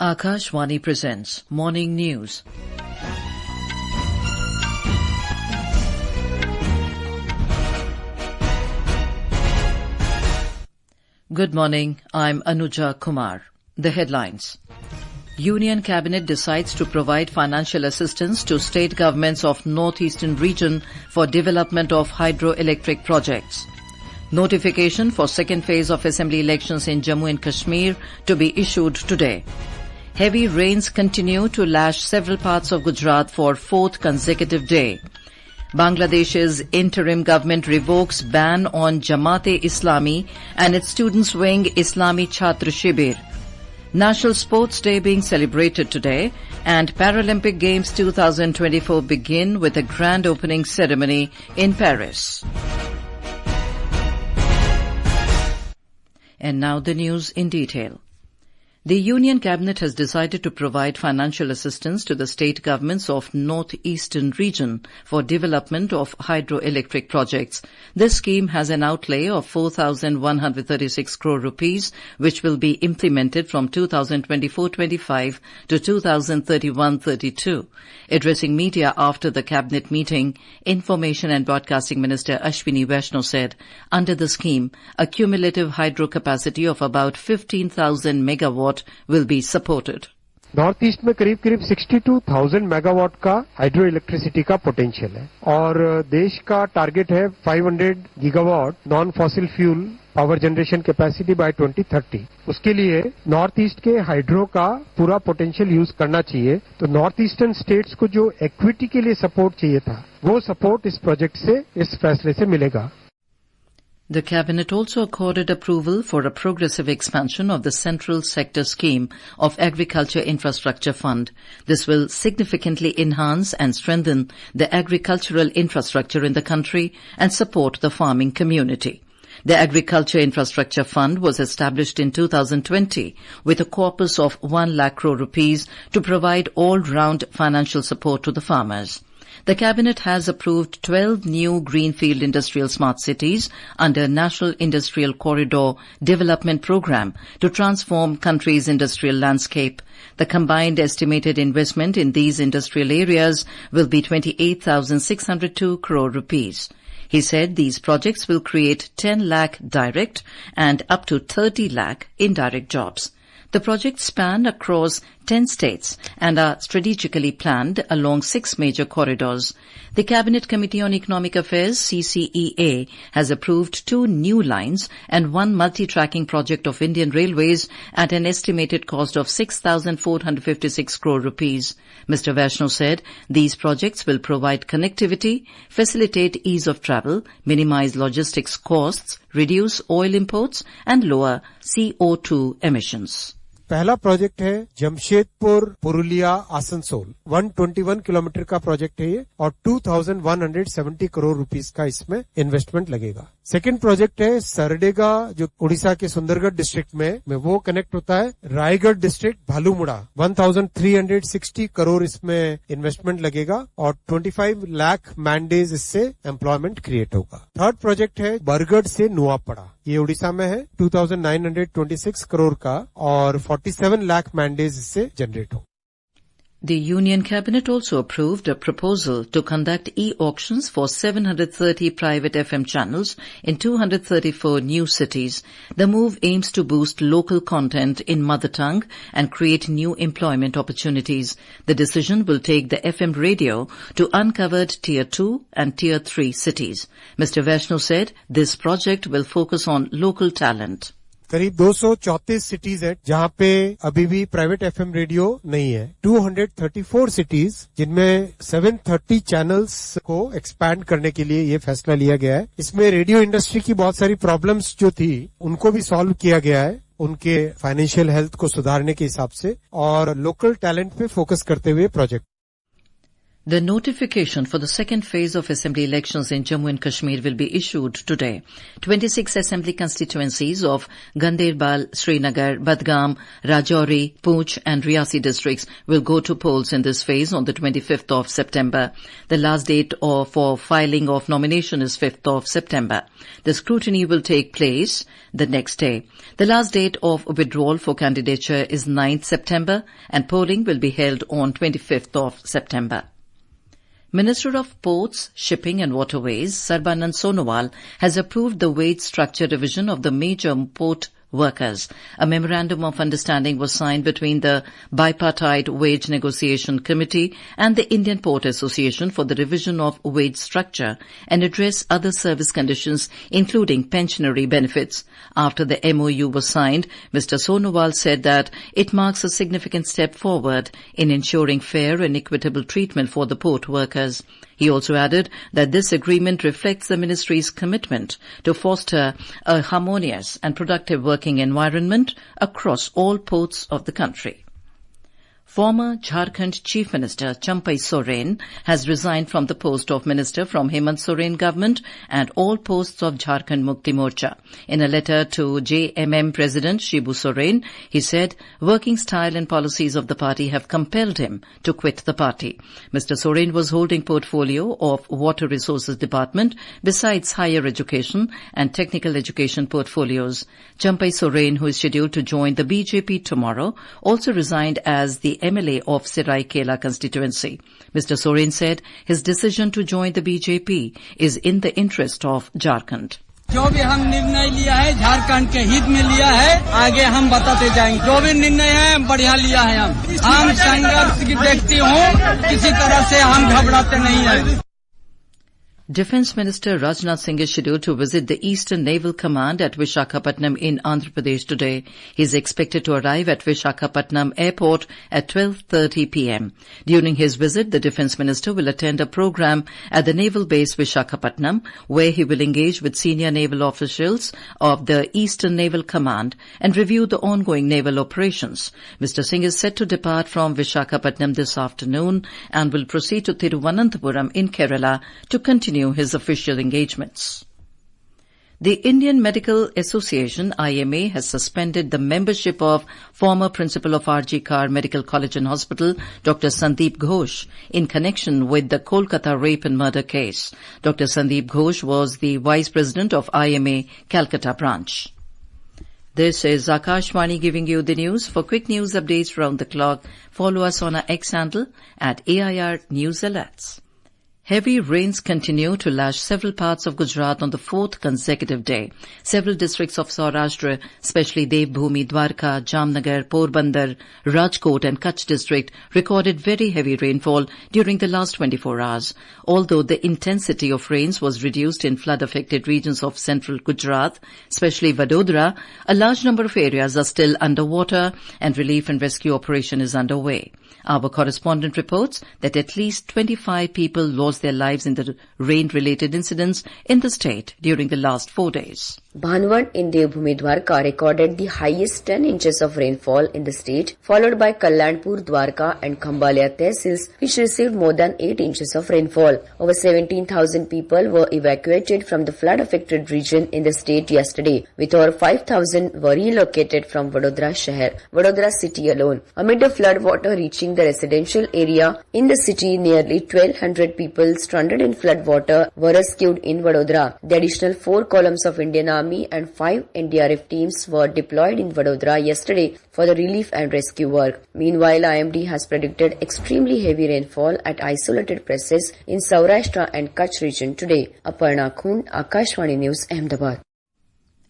Akashvani presents Morning News. Good morning, I'm Anuja Kumar. The headlines. Union Cabinet decides to provide financial assistance to state governments of Northeastern region for development of hydroelectric projects. Notification for second phase of assembly elections in Jammu and Kashmir to be issued today. Heavy rains continue to lash several parts of Gujarat for fourth consecutive day. Bangladesh's interim government revokes ban on Jamaat-e-Islami and its students' wing Islami Chhatra Shibir. National Sports Day being celebrated today, and Paralympic Games 2024 begin with a grand opening ceremony in Paris. And now the news in detail. The Union Cabinet has decided to provide financial assistance to the state governments of Northeastern region for development of hydroelectric projects. This scheme has an outlay of 4,136 crore rupees, which will be implemented from 2024-25 to 2031-32. Addressing media after the Cabinet meeting, Information and Broadcasting Minister Ashwini Vaishnaw said, under the scheme, a cumulative hydro capacity of about 15,000 megawatt will be supported. North east में करीब 62,000 megawatt का hydro electricity का potential है और देश का target है 500 gigawatt non fossil fuel power generation capacity by 2030। उसके लिए नॉर्थ ईस्ट के हाइड्रो का पूरा पोटेंशियल यूज करना चाहिए। तो नॉर्थ ईस्टर्न स्टेट्स को जो इक्विटी के लिए सपोर्ट चाहिए था, वो सपोर्ट इस प्रोजेक्ट से, इस फैसले से मिलेगा। The Cabinet also accorded approval for a progressive expansion of the Central Sector Scheme of Agriculture Infrastructure Fund. This will significantly enhance and strengthen the agricultural infrastructure in the country and support the farming community. The Agriculture Infrastructure Fund was established in 2020 with a corpus of 1 lakh crore rupees to provide all-round financial support to the farmers. The Cabinet has approved 12 new greenfield industrial smart cities under National Industrial Corridor Development Programme to transform country's industrial landscape. The combined estimated investment in these industrial areas will be 28,602 crore rupees. He said these projects will create 10 lakh direct and up to 30 lakh indirect jobs. The projects span across 10 states and are strategically planned along 6 major corridors. The Cabinet Committee on Economic Affairs, CCEA, has approved 2 new lines and 1 multi-tracking project of Indian Railways at an estimated cost of 6,456 crore rupees. Mr. Vaishnaw said these projects will provide connectivity, facilitate ease of travel, minimize logistics costs, reduce oil imports and lower CO2 emissions. पहला project है Jamshedpur Purulia Asansol 121 kilometre का project है ये और 2,170 crore rupees का इसमें investment लगेगा। Second project है सरडेगा जो उड़ीसा के सुंदरगढ़ डिस्ट्रिक्ट में वो कनेक्ट होता है रायगढ़ डिस्ट्रिक्ट भालूमुड़ा 1,360 करोड़ इसमें इन्वेस्टमेंट लगेगा और 25 लाख मैन डेज इससे एम्प्लॉयमेंट क्रिएट होगा। थर्ड प्रोजेक्ट है बरगढ़ से नुआपड़ा, ये उड़ीसा में है 2,926 करोड़ का और 47 lakh man-days इससे जनरेट हो। The Union Cabinet also approved a proposal to conduct e-auctions for 730 private FM channels in 234 new cities. The move aims to boost local content in mother tongue and create new employment opportunities. The decision will take the FM radio to uncovered Tier 2 and Tier 3 cities. Mr. Vaishnaw said this project will focus on local talent. करीब 234 cities है जहां पे अभी भी private FM radio नहीं है। 234 cities जिनमें 730 channels को एक्सपैंड करने के लिए ये फैसला लिया गया है। इसमें रेडियो इंडस्ट्री की बहुत सारी प्रॉब्लम्स जो थी उनको भी सॉल्व किया गया है, उनके फाइनेंशियल हेल्थ को सुधारने के हिसाब से और लोकल टैलेंट पे फोकस करते हुए project. The notification for the second phase of assembly elections in Jammu and Kashmir will be issued today. 26 assembly constituencies of Ganderbal, Srinagar, Badgam, Rajouri, Poonch and Riyasi districts will go to polls in this phase on the 25th of September. The last date for filing of nomination is 5th of September. The scrutiny will take place the next day. The last date of withdrawal for candidature is 9th September and polling will be held on 25th of September. Minister of Ports, Shipping and Waterways, Sarbanand Sonowal, has approved the wage structure revision of the major port workers. A memorandum of understanding was signed between the Bipartite Wage Negotiation Committee and the Indian Port Association for the revision of wage structure and address other service conditions, including pensionary benefits. After the MOU was signed, Mr. Sonowal said that it marks a significant step forward in ensuring fair and equitable treatment for the port workers. He also added that this agreement reflects the ministry's commitment to foster a harmonious and productive working environment across all ports of the country. Former Jharkhand Chief Minister Champai Soren has resigned from the post of Minister from Hemant Soren government and all posts of Jharkhand Mukti Morcha. In a letter to JMM President Shibu Soren, he said working style and policies of the party have compelled him to quit the party. Mr. Soren was holding portfolio of Water Resources Department besides higher education and technical education portfolios. Champai Soren, who is scheduled to join the BJP tomorrow, also resigned as the MLA of Seraikela constituency. Mr. Soren said his decision to join the BJP is in the interest of Jharkhand. जो भी हम निर्णय लिया है झारखंड के हित में लिया है, आगे हम बताते जाएंगे। जो भी निर्णय है बढ़िया लिया है। हम संघर्ष की व्यक्ति हूँ, किसी तरह से हम घबराते नहीं हैं। Defence Minister Rajnath Singh is scheduled to visit the Eastern Naval Command at Visakhapatnam in Andhra Pradesh today. He is expected to arrive at Visakhapatnam Airport at 12:30 p.m. During his visit, the Defence Minister will attend a program at the Naval Base Visakhapatnam, where he will engage with senior naval officials of the Eastern Naval Command and review the ongoing naval operations. Mr. Singh is set to depart from Visakhapatnam this afternoon and will proceed to Thiruvananthapuram in Kerala to continue his official engagements. The Indian Medical Association, IMA, has suspended the membership of former principal of RG Kar Medical College and Hospital, Dr. Sandeep Ghosh, in connection with the Kolkata rape and murder case. Dr. Sandeep Ghosh was the vice president of IMA Calcutta branch. This is Akashvani giving you the news. For quick news updates round the clock, follow us on our X handle at AIR News Alerts. Heavy rains continue to lash several parts of Gujarat on the fourth consecutive day. Several districts of Saurashtra, especially Devbhoomi, Dwarka, Jamnagar, Porbandar, Rajkot and Kutch district, recorded very heavy rainfall during the last 24 hours. Although the intensity of rains was reduced in flood-affected regions of central Gujarat, especially Vadodara, a large number of areas are still underwater and relief and rescue operation is underway. Our correspondent reports that at least 25 people lost their lives in the rain-related incidents in the state during the last 4 days. Bhanwad in Devbhoomi Dwarka recorded the highest 10 inches of rainfall in the state, followed by Kalyanpur, Dwarka and Khambalia tehsils, which received more than 8 inches of rainfall. Over 17,000 people were evacuated from the flood-affected region in the state yesterday, with over 5,000 were relocated from Vadodara city alone. Amid the flood water reaching the residential area in the city, nearly 1,200 people stranded in flood water were rescued in Vadodara. The additional 4 columns of Indian Army and 5 NDRF teams were deployed in Vadodara yesterday for the relief and rescue work. Meanwhile, IMD has predicted extremely heavy rainfall at isolated places in Saurashtra and Kutch region today. Aparna Khund, Akashvani News, Ahmedabad.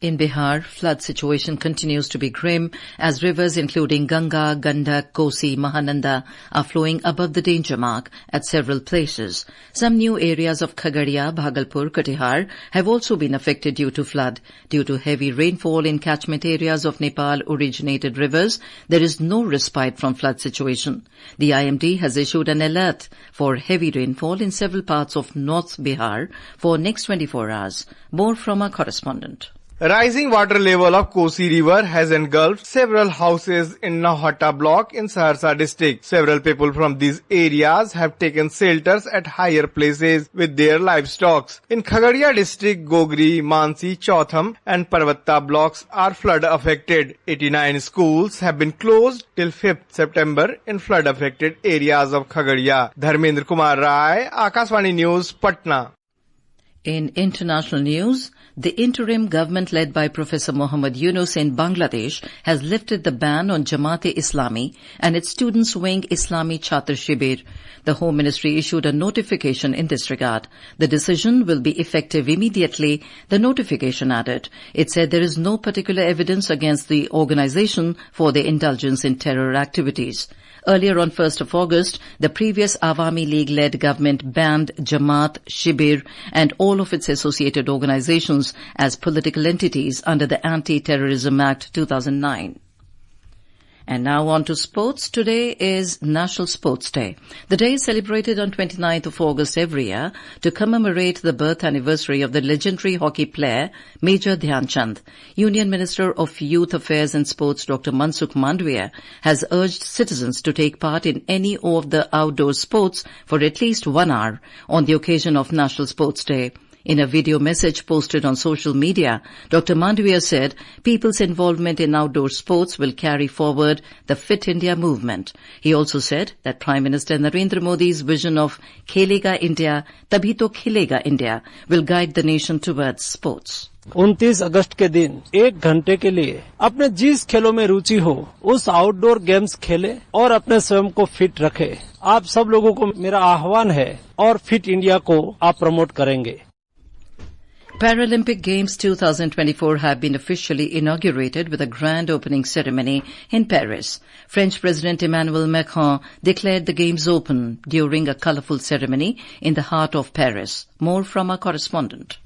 In Bihar, flood situation continues to be grim as rivers including Ganga, Gandak, Kosi, Mahananda are flowing above the danger mark at several places. Some new areas of Khagadia, Bhagalpur, Katihar have also been affected due to flood. Due to heavy rainfall in catchment areas of Nepal-originated rivers, there is no respite from flood situation. The IMD has issued an alert for heavy rainfall in several parts of North Bihar for next 24 hours. More from our correspondent. Rising water level of Kosi River has engulfed several houses in Nauhata block in Saharsa district. Several people from these areas have taken shelters at higher places with their livestock. In Khagadia district, Gogri, Mansi, Chautham and Parvatta blocks are flood affected. 89 schools have been closed till 5th September in flood affected areas of Khagadia. Dharmendra Kumar Rai, Akashvani News, Patna. In international news, the interim government led by Professor Muhammad Yunus in Bangladesh has lifted the ban on Jamaat-e-Islami and its students' wing Islami Chhatra Shibir. The Home Ministry issued a notification in this regard. The decision will be effective immediately, the notification added. It said there is no particular evidence against the organization for their indulgence in terror activities. Earlier on 1st of August, the previous Awami League-led government banned Jamaat, Shibir and all of its associated organizations as political entities under the Anti-Terrorism Act 2009. And now on to sports. Today is National Sports Day. The day is celebrated on 29th of August every year to commemorate the birth anniversary of the legendary hockey player Major Dhyan Chand. Union Minister of Youth Affairs and Sports Dr. Mansukh Mandavia has urged citizens to take part in any of the outdoor sports for at least 1 hour on the occasion of National Sports Day. In a video message posted on social media, Dr. Mandavia said people's involvement in outdoor sports will carry forward the Fit India movement. He also said that Prime Minister Narendra Modi's vision of Khelega India, Tabhi to Khilega India will guide the nation towards sports. 29 अगस्त के दिन 1 घंटे के लिए अपने जिस खेलों में रुचि हो उस आउटडोर गेम्स खेले और अपने स्वयं को फिट रखे। आप सब लोगों को मेरा आह्वान है और फिट इंडिया को आप प्रमोट करेंगे। Paralympic Games 2024 have been officially inaugurated with a grand opening ceremony in Paris. French President Emmanuel Macron declared the Games open during a colorful ceremony in the heart of Paris. More from our correspondent.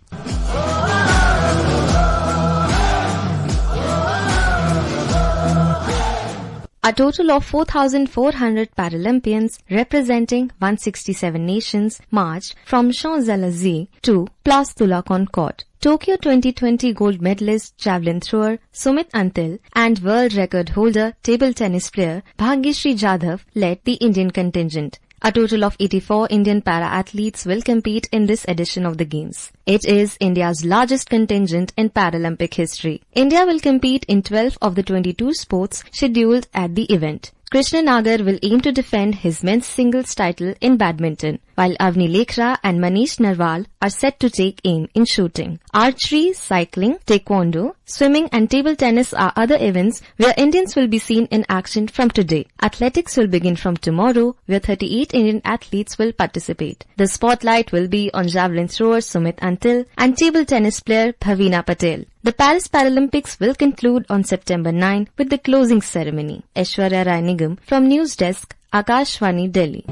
A total of 4,400 Paralympians representing 167 nations marched from Champs-Élysées to Place de la Concorde. Tokyo 2020 gold medalist javelin thrower Sumit Antil and world record holder table tennis player Bhagyashree Jadhav led the Indian contingent. A total of 84 Indian para-athletes will compete in this edition of the Games. It is India's largest contingent in Paralympic history. India will compete in 12 of the 22 sports scheduled at the event. Krishna Nagar will aim to defend his men's singles title in badminton, while Avni Lekhra and Manish Narwal are set to take aim in shooting. Archery, cycling, taekwondo, swimming and table tennis are other events where Indians will be seen in action from today. Athletics will begin from tomorrow, where 38 Indian athletes will participate. The spotlight will be on javelin thrower Sumit Antil and table tennis player Bhavina Patel. The Paris Paralympics will conclude on September 9 with the closing ceremony. Aishwarya Rai Nigam from News Desk, Akashvani, Delhi.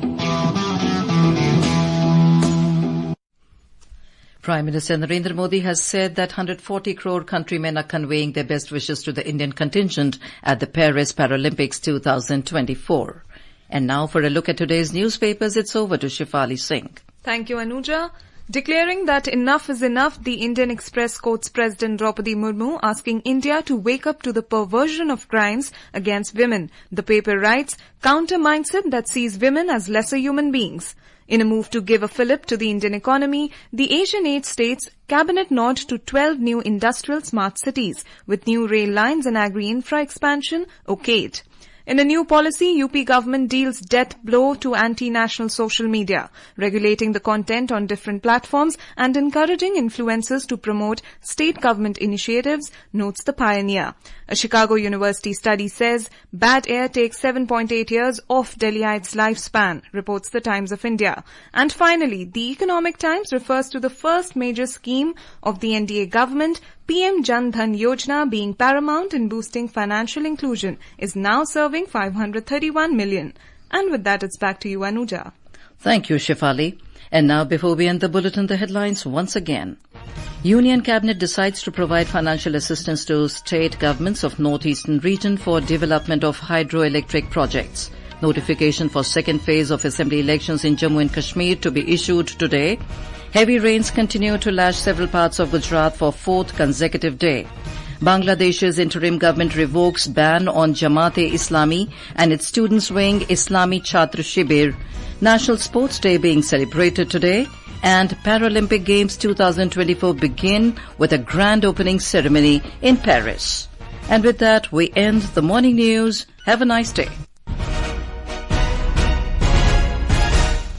Prime Minister Narendra Modi has said that 140 crore countrymen are conveying their best wishes to the Indian contingent at the Paris Paralympics 2024. And now for a look at today's newspapers, it's over to Shifali Singh. Thank you, Anuja. Declaring that enough is enough, the Indian Express quotes President Draupadi Murmu asking India to wake up to the perversion of crimes against women. The paper writes, counter mindset that sees women as lesser human beings. In a move to give a fillip to the Indian economy, the Asian Aid states cabinet nod to 12 new industrial smart cities with new rail lines and agri-infra expansion okayed. In a new policy, UP government deals death blow to anti-national social media, regulating the content on different platforms and encouraging influencers to promote state government initiatives, notes the Pioneer. A Chicago University study says bad air takes 7.8 years off Delhiites' lifespan, reports the Times of India. And finally, the Economic Times refers to the first major scheme of the NDA government, PM Jan Dhan Yojana, being paramount in boosting financial inclusion, is now serving 531 million. And with that, it's back to you, Anuja. Thank you, Shifali. And now, before we end the bulletin, the headlines once again. Union Cabinet decides to provide financial assistance to state governments of Northeastern region for development of hydroelectric projects. Notification for second phase of assembly elections in Jammu and Kashmir to be issued today. Heavy rains continue to lash several parts of Gujarat for fourth consecutive day. Bangladesh's interim government revokes ban on Jamaat-e-Islami and its students' wing Islami Chhatra Shibir. National Sports Day being celebrated today, and Paralympic Games 2024 begin with a grand opening ceremony in Paris. And with that, we end the morning news. Have a nice day.